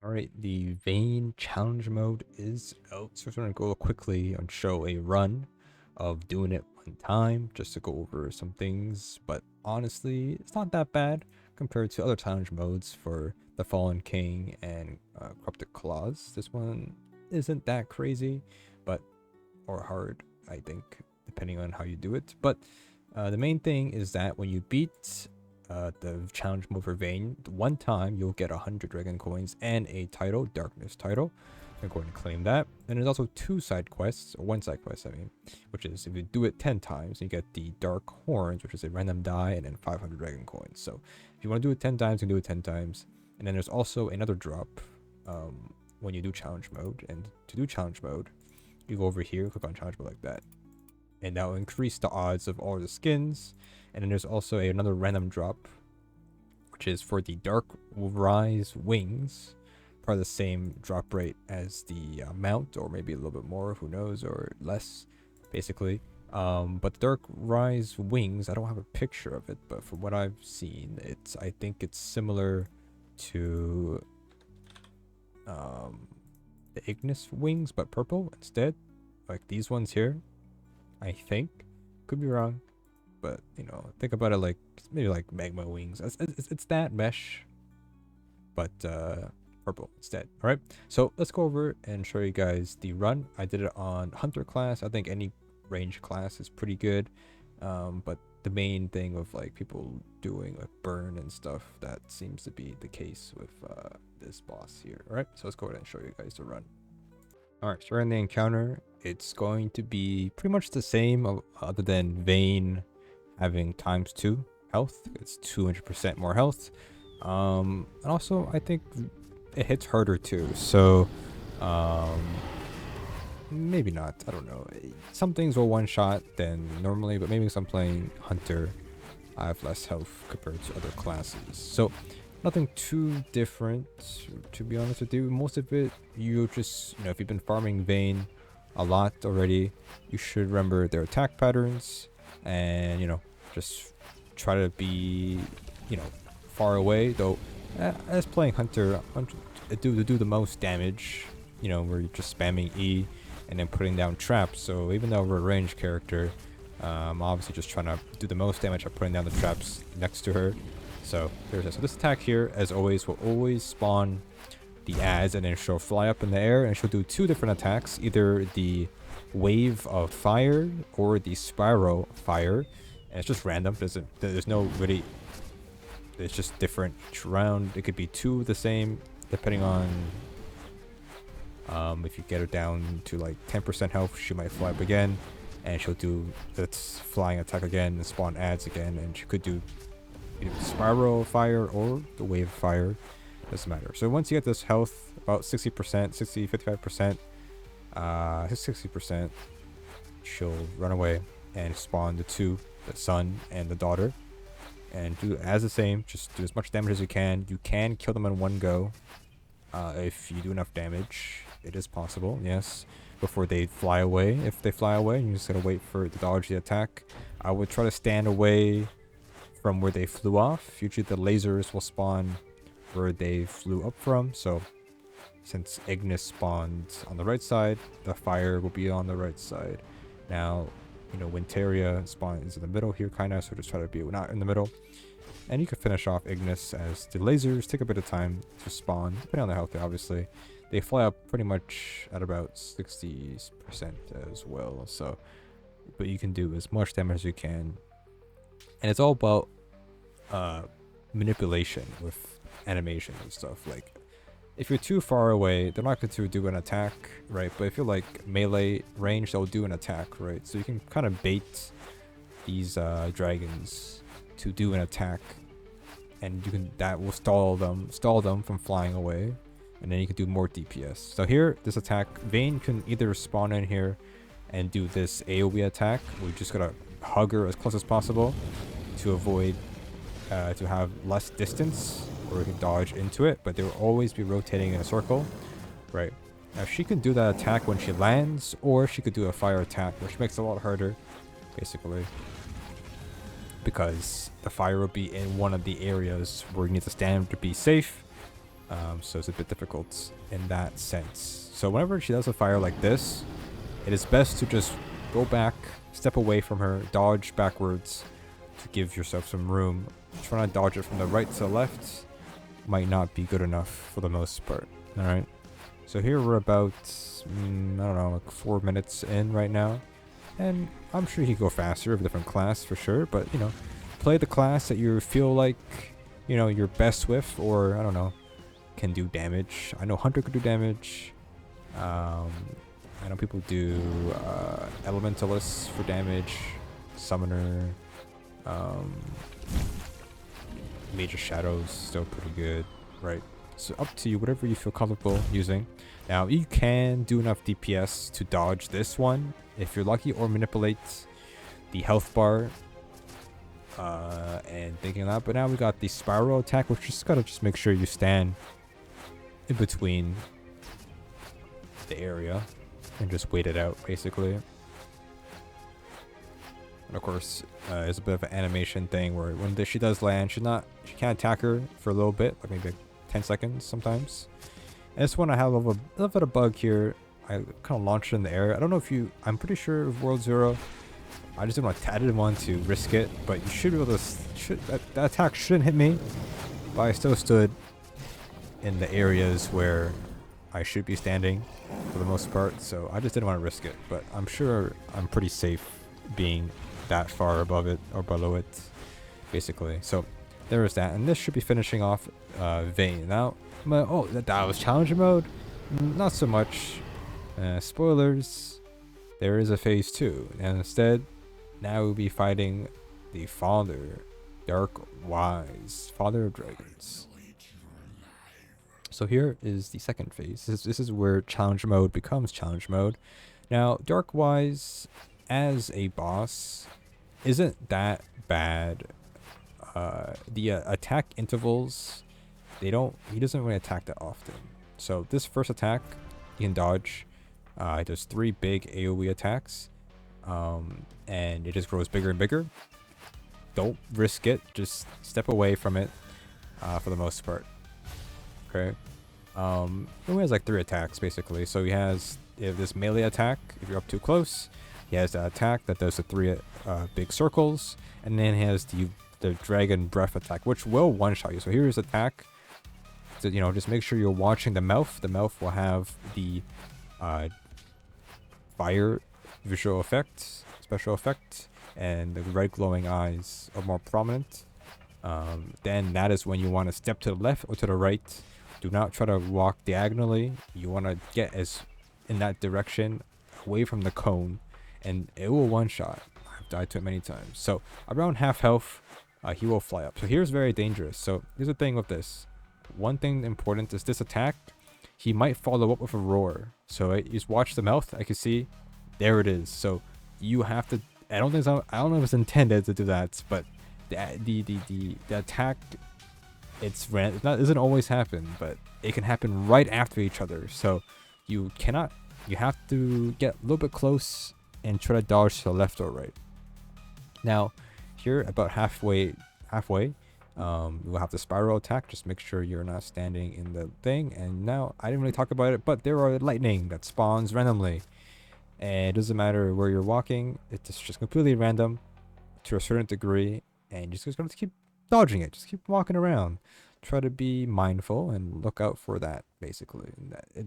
Alright, the Vane challenge mode is out, so we're going to go quickly and show a run of doing it one time just to go over some things. But honestly, it's not that bad compared to other challenge modes for the Fallen King and Corrupted Claws. This one isn't that crazy, but or hard, I think, depending on how you do it. But the main thing is that when you beat the challenge mode for Vane, one time you'll get 100 dragon coins and a title, Darkness title. I'm going to claim that. And there's also two side quests, or one side quest, I mean, which is if you do it 10 times, you get the Dark Horns, which is a random die, and then 500 dragon coins. So if you want to do it 10 times, you can do it 10 times. And then there's also another drop when you do challenge mode. And to do challenge mode, you go over here, click on challenge mode like that. And that will increase the odds of all the skins. And then there's also another random drop, which is for the Darkwise wings, probably the same drop rate as the mount, or maybe a little bit more, who knows, or less, basically. But the Darkwise wings, I don't have a picture of it, but from what I've seen, I think it's similar to the Ignis wings, but purple instead, like these ones here. I think, could be wrong, but you know, think about it like maybe like magma wings. It's that mesh, but purple instead. All right, so let's go over and show you guys the run. I did it on hunter class. I think any range class is pretty good, but the main thing of like people doing like burn and stuff, that seems to be the case with this boss here. All right, so let's go ahead and show you guys the run. All right, so we're in the encounter. It's going to be pretty much the same, other than Vane having ×2 health. It's 200% more health. And also, I think it hits harder too. So, maybe not. I don't know. Some things will one-shot than normally, but maybe because I'm playing Hunter, I have less health compared to other classes. So, nothing too different, to be honest with you. Most of it, you just, if you've been farming Vane a lot already, you should remember their attack patterns, and just try to be far away. Though as playing Hunter do the most damage, where you're just spamming E and then putting down traps. So even though we're a ranged character, I'm obviously just trying to do the most damage by putting down the traps next to her. So there's this. So this attack here, as always, will always spawn the ads, and then she'll fly up in the air, and she'll do two different attacks, either the wave of fire or the spiral fire. And it's just random. There's no really, it's just different each round. It could be two the same, depending on if you get her down to like 10% health, she might fly up again, and she'll do this flying attack again and spawn ads again, and she could do spiral fire or the wave fire, doesn't matter. So once you get this health, about 60%, 55%, 60%, she'll run away and spawn the two, the son and the daughter, and do as the same. Just do as much damage as you can. You can kill them in one go if you do enough damage. It is possible, yes, before they fly away. If they fly away, you just gotta wait for it to dodge the attack. I would try to stand away from where they flew off. Usually the lasers will spawn where they flew up from. So since Ignis spawned on the right side, the fire will be on the right side. Now, Winteria spawns in the middle here, kind of. So just try to be not in the middle. And you can finish off Ignis, as the lasers take a bit of time to spawn, depending on their health, obviously. They fly up pretty much at about 60% as well. So, but you can do as much damage as you can. And it's all about manipulation with animation and stuff. Like, if you're too far away, they're not going to do an attack, right? But if you're like melee range, they'll do an attack, right? So you can kind of bait these dragons to do an attack, and that will stall them from flying away, and then you can do more DPS. So here, this attack, Vane can either spawn in here and do this AoE attack. We just gotta hug her as close as possible to avoid to have less distance, or we can dodge into it, but they will always be rotating in a circle, right? Now she can do that attack when she lands, or she could do a fire attack, which makes it a lot harder, basically, because the fire will be in one of the areas where you need to stand to be safe. So it's a bit difficult in that sense. So whenever she does a fire like this, it is best to just go back, step away from her, dodge backwards to give yourself some room. Trying to dodge it from the right to the left might not be good enough for the most part. Alright. So here we're about, I don't know, like 4 minutes in right now. And I'm sure you can go faster with a different class for sure. But, you know, play the class that you feel like, you know, you're best with, or, I don't know, can do damage. I know Hunter could do damage. I know people do Elementalists for damage. Summoner. Major Shadows, still pretty good, right? So up to you, whatever you feel comfortable using. Now you can do enough DPS to dodge this one if you're lucky, or manipulate the health bar and thinking of that. But now we got the spiral attack, which just gotta just make sure you stand in between the area and just wait it out basically. And of course, it's a bit of an animation thing where when she does land, she can't attack her for a little bit, like maybe 10 seconds sometimes. And this one I have a little bit of bug here. I kind of launched it in the air. I don't know if I'm pretty sure with World Zero, I didn't want to risk it, but you should be able to, that attack shouldn't hit me, but I still stood in the areas where I should be standing for the most part, so I just didn't want to risk it, but I'm sure I'm pretty safe being that far above it or below it basically. So there is that, and this should be finishing off Vane. Now that was challenger mode. Not so much. Spoilers, there is a phase 2, and instead now we'll be fighting the father, Darkwise, father of dragons. So here is the second phase. This is where challenge mode becomes challenge mode. Now Darkwise as a boss isn't that bad. The attack intervals, he doesn't really attack that often. So this first attack you can dodge. There's 3 big AoE attacks, and it just grows bigger and bigger. Don't risk it, just step away from it for the most part. Okay. He has like 3 attacks basically. So he has this melee attack if you're up too close. He has that attack that does the 3 big circles, and then he has the dragon breath attack, which will one-shot you. So here's attack. So, you know, just make sure you're watching the mouth. The mouth will have the fire visual effects, special effect, and the red glowing eyes are more prominent. Then that is when you want to step to the left or to the right. Do not try to walk diagonally. You want to get as in that direction, away from the cone, and it will one-shot. I've died to it many times. So around half health, he will fly up. So here's very dangerous. So here's the thing with this. One thing important is this attack, he might follow up with a roar. So you just watch the mouth. I can see there it is. So you have to, I don't know if it's intended to do that, but the attack, it doesn't always happen, but it can happen right after each other. So you have to get a little bit close and try to dodge to the left or right. Now here about halfway, we'll have the spiral attack. Just make sure you're not standing in the thing. And now I didn't really talk about it, but there are lightning that spawns randomly, and it doesn't matter where you're walking. It's just completely random to a certain degree, and you're just gonna keep dodging it. Just keep walking around. Try to be mindful and look out for that basically.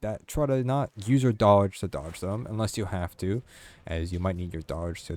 That try to not use your dodge to dodge them unless you have to, as you might need your dodge to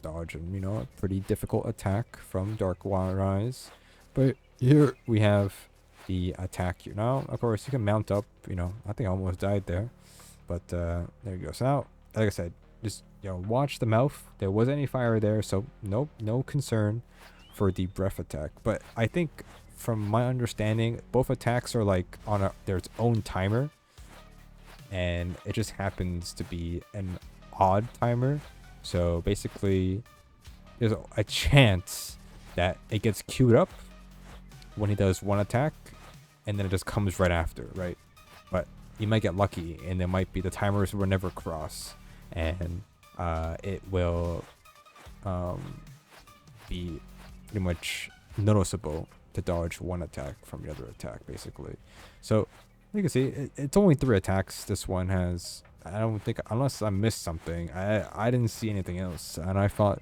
dodge and, you know, a pretty difficult attack from Darkwise. But here we have the attack here. Now of course you can mount up, you know, I think I almost died there, but there you go. So now, like I said, just, you know, watch the mouth. There wasn't any fire there, so no concern for the breath attack. But I think from my understanding, both attacks are like on their own timer, and it just happens to be an odd timer. So basically there's a chance that it gets queued up when he does one attack, and then it just comes right after, right? But you might get lucky, and there might be the timers will never cross, and it will be pretty much noticeable to dodge one attack from the other attack, basically. So you can see it's only 3 attacks this one has. I don't think, unless I missed something, I didn't see anything else, and I fought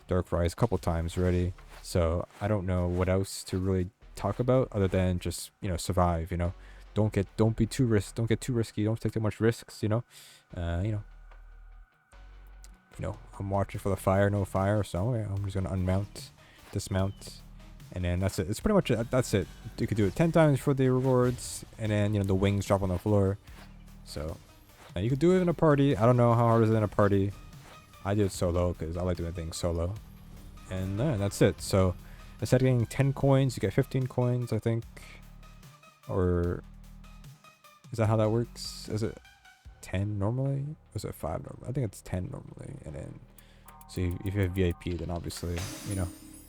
Darkwise a couple times already, so I don't know what else to really talk about other than just, you know, survive. You know, don't get too risky, don't take too much risks. I'm watching for the fire, no fire, so yeah, I'm just gonna unmount, dismount, and then that's it. It's pretty much it. That's it. You could do it 10 times for the rewards, and then, you know, the wings drop on the floor. So you could do it in a party. I don't know how hard it is in a party. I do it solo because I like doing things solo. And that's it. So instead of getting 10 coins, you get 15 coins, I think. Or is that how that works? Is it 10 normally? Or is it 5 normally? I think it's 10 normally. And then, so if you have VIP, then obviously, you know,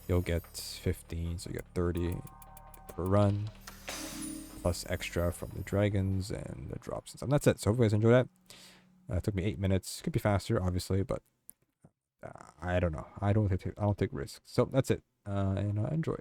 you'll get 15. So you get 30 per run. Plus extra from the dragons and the drops and stuff. And that's it. So hope you guys enjoy that. It took me 8 minutes. Could be faster, obviously, but I don't know. I don't take risks. So that's it. And enjoy.